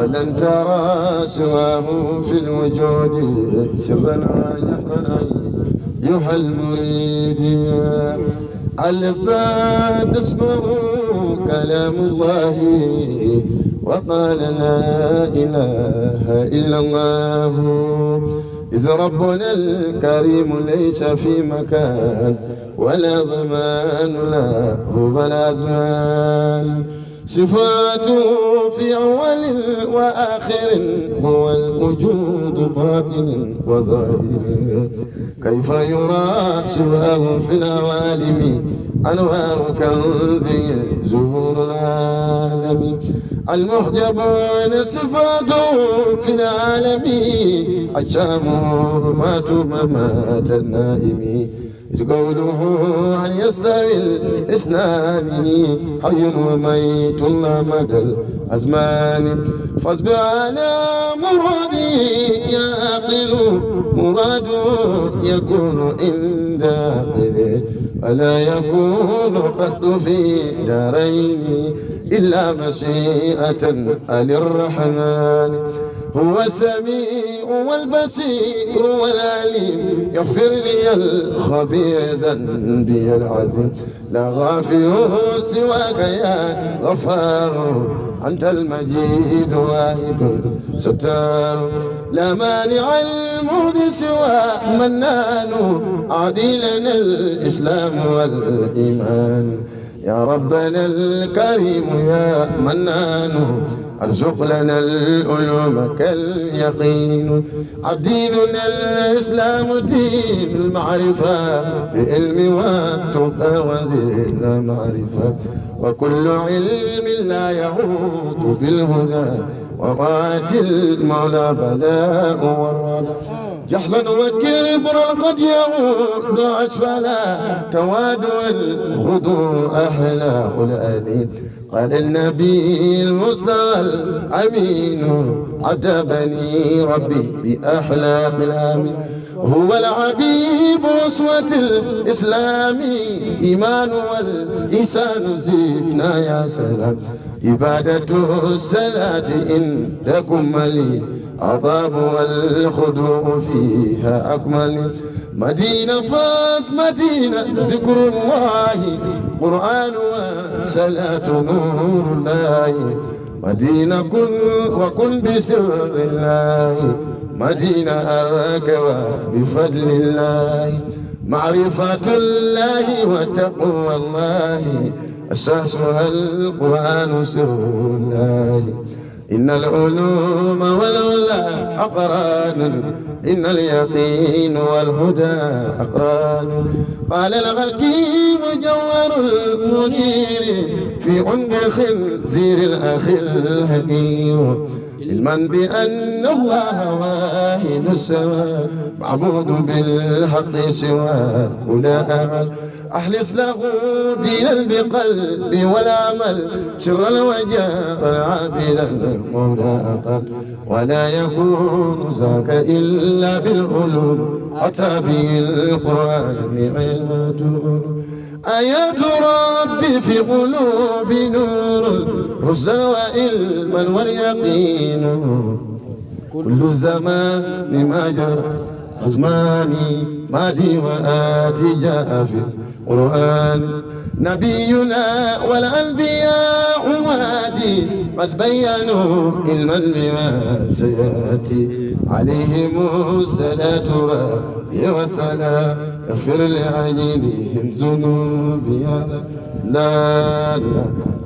ولن ترى سواه في الوجود سرا وجهرا أيها المريد الإصداد تسمع كلام الله وقال لا إله إلا الله إذ ربنا الكريم ليس في مكان ولا زمان له فلا زمان صفاته في أول وآخر هو الوجود باطن وظاهر كيف يرى سواه في العوالم أنوار كنزه زهور العالم المحجبون صفاته في العالم عشامه ماتوا ممات النائم إذ قوله أن يستوي الإسلام حي وميت الله مدى الأزمان فاصبر على مرادي يا عاقل مراد يكون عند عقله ولا يكون قد في دارين إلا مشيئة للرحمن هو السميع والبصير والعليم يغفر لي الخبيث ذنبي العظيم لا غافر سواك يا غفار أنت المجيد واحد ستار لا مانع المهد سوى منان أعدي لنا الإسلام والإيمان يا ربنا الكريم يا منان ارزق لنا العلوم كاليقين ديننا الإسلام دين المعرفة بعلم والتقى وزينا معرفة وكل علم لا يعود بالهدى وطاعة المولى بلاء والردى جهلا وكبرا قد يعود أسفلا تواد والخضوع أحلى الأنين قال النبي المصطفى الأمين عتبني ربي بأحلاق الآمين هو العبيب أسوة الإسلام إيمان والإحسان زدنا يا سلام عبادة الصلاة عندكم ملي عطاب والخضوع فيها أكمل مدينة فاس مدينة ذكر الله قرآن والصلاة نور الله مدينة كن وكن بسر الله مدينة أركب بفضل الله معرفة الله وتقوى الله أساسها القرآن سر الله إن العلوم والعلا أقران إن اليقين والهدى أقران قال الحكيم جوهر المنير في عنق خنزير الأخ الهدير علما بأن الله واحد السماء معبود بالحق سوى كل أمل أحلس له دينا بقلبي والعمل سرا وجارا عابدا مولى أقل ولا يكون ذاك إلا بالعلوم أتى به القرآن علمة العلوم آيات ربي في قلوب نور رشدا وعلما واليقين كل زمان ما جرى أزماني ماضي وآتي جاء في القرآن نبينا والأنبياء وادي قد بينوا علما بما سيأتي عليهم الصلاة ربي والسلام اغفر لعينهم ذنوبي لا لا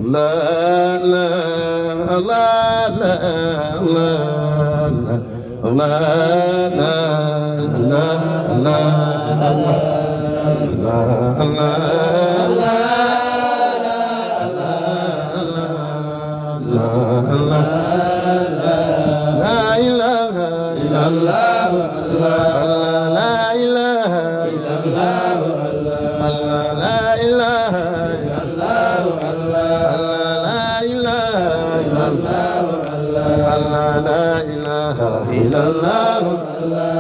لا لا لا لا لا إلا الله الله لا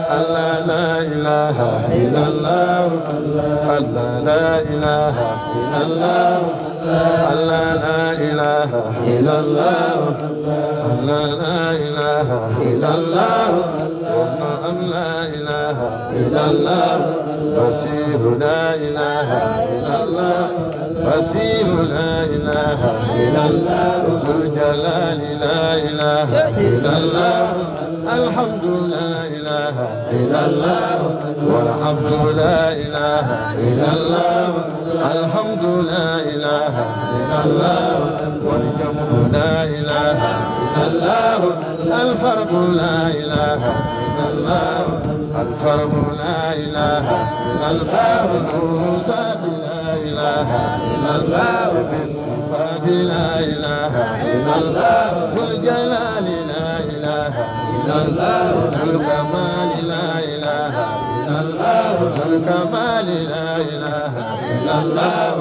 إله إلا الله الله لا إله إلا الله الله لا إله إلا الله الله لا إله إلا الله ثم أم لا إله إلا الله بصير لا إله إلا الله بصير لا إله إلا الله ذو الجلال لا إله إلا الله الحمد لا إله إلا الله والعبد لا إله إلا الله الحمد لا إله إلا الله والجمع لا إله إلا الله الفرق لا إله إلا الله الفرق لا إله إلا الله بالصفات لا إله إلا الله بالصفات لا إله إلا الله ذو الجلال لا إله إلا الله ذو الكمال لا إله إلا الله ذو الكمال لا إله إلا الله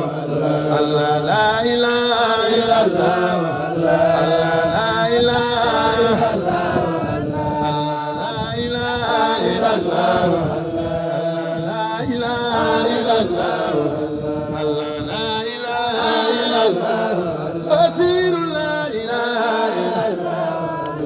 الله لا إله إلا الله الله لا إله إلا الله الله لا إله إلا الله لا إله إلا الله الله لا إله إلا الله بصير لا إله إلا الله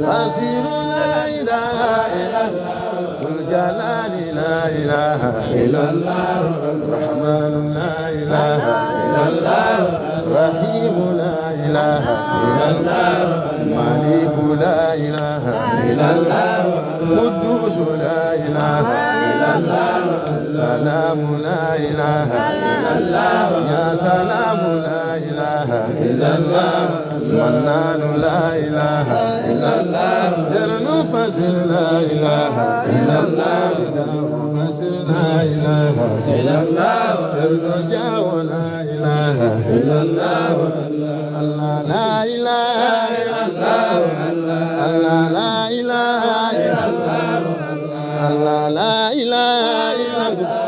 بصير لا إله إلا الله ذو الجلال لا إله إلا الله الرحمن لا إله إلا الله الرحيم لا إله إلا الله الملك لا إله إلا الله القدوس لا إله إلا الله السلام لا إله إلا الله يا سلام لا إله إلا الله المنان لا إله إلا الله جرن بسر لا إله إلا الله جرن بسر لا إله إلا الله جرن جاو لا إله ilaha illallah Allah la ilaha illallah Allah la ilaha illallah Allah la ilaha illallah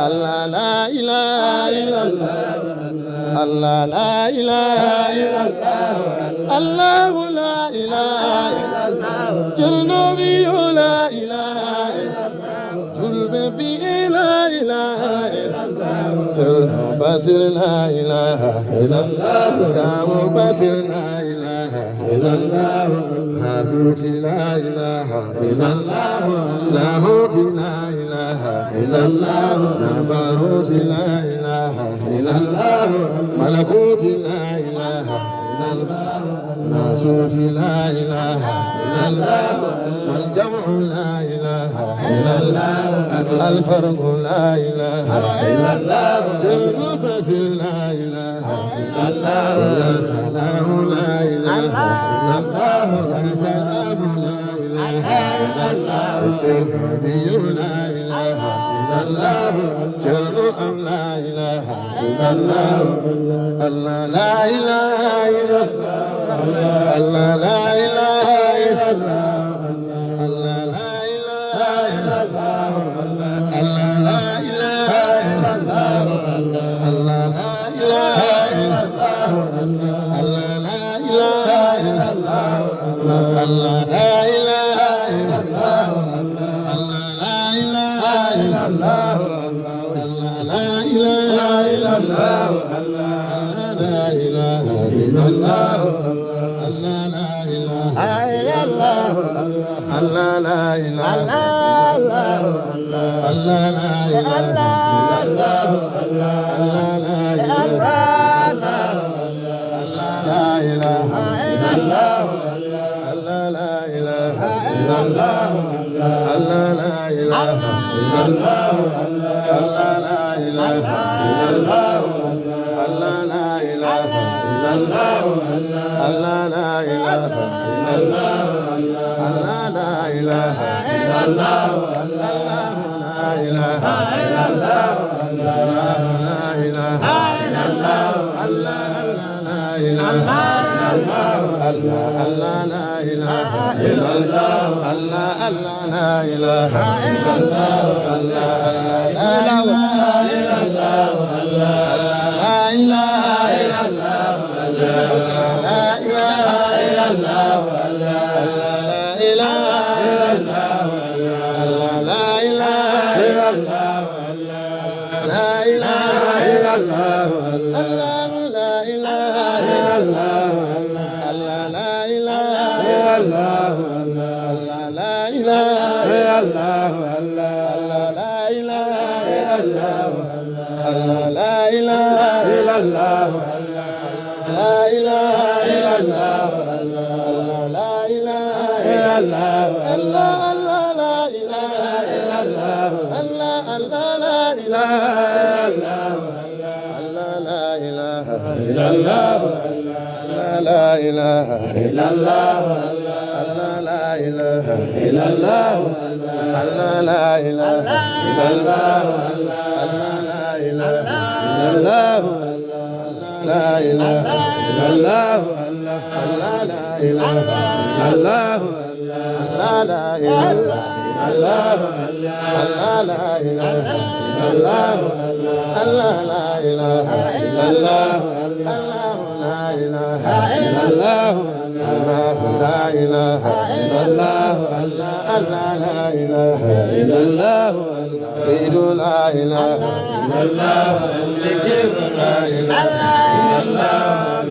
Allah la ilaha illallah Allah la ilaha illallah Allah la ilaha illallah Chernobi la ilaha illallah Zulbebi la ilaha illallah Cherno Basir la ilaha illallah Jamu Basir la ilaha illallah Habuti la ilaha illallah Lahuti la ilaha illallah Jabaruti la ilaha illallah Malakuti la ilaha illallah Nasuti la ilaha illallah والجمع لا إله إلا الله الفرق لا إله إلا الله جمع بسر لا إله إلا الله يا سلام لا إله إلا الله يا سلام لا إله إلا الله جمع لا إله إلا الله جمع لا إله إلا الله الله لا إله إلا الله الله لا إله إلا الله Allah la ilaha illallah Allah la ilaha illallah Allah la ilaha illallah Allah la ilaha illallah Allah la ilaha illallah Allah la ilaha illallah Allah la ilaha illallah Allah la ilaha illallah Allah la ilaha illallah Allah la ilaha illallah Allah la ilaha illallah Allah la ilaha illallah Allah la ilaha illallah Allah la ilaha illallah Allah la ilaha illallah Allah la ilaha Allah Allah la ilaha illallah Allah Allah la ilaha illallah Allah la ilaha illallah Allah la ilaha illallah Allah la ilaha illallah Allah la ilaha illallah Allah la ilaha illallah la ilaha illallah Allah la ilaha illallah لا إله إلا الله الله لا إله إلا الله الله لا إله إلا الله الله لا إله إلا الله لا إله إلا الله الله لا إله إلا الله الله لا إله إلا الله الله لا إله إلا الله الله لا إله إلا الله لا إله إلا الله الله لا إله إلا الله الله لا إله إلا الله سيد لا إله إلا الله تجيب لا إله إلا الله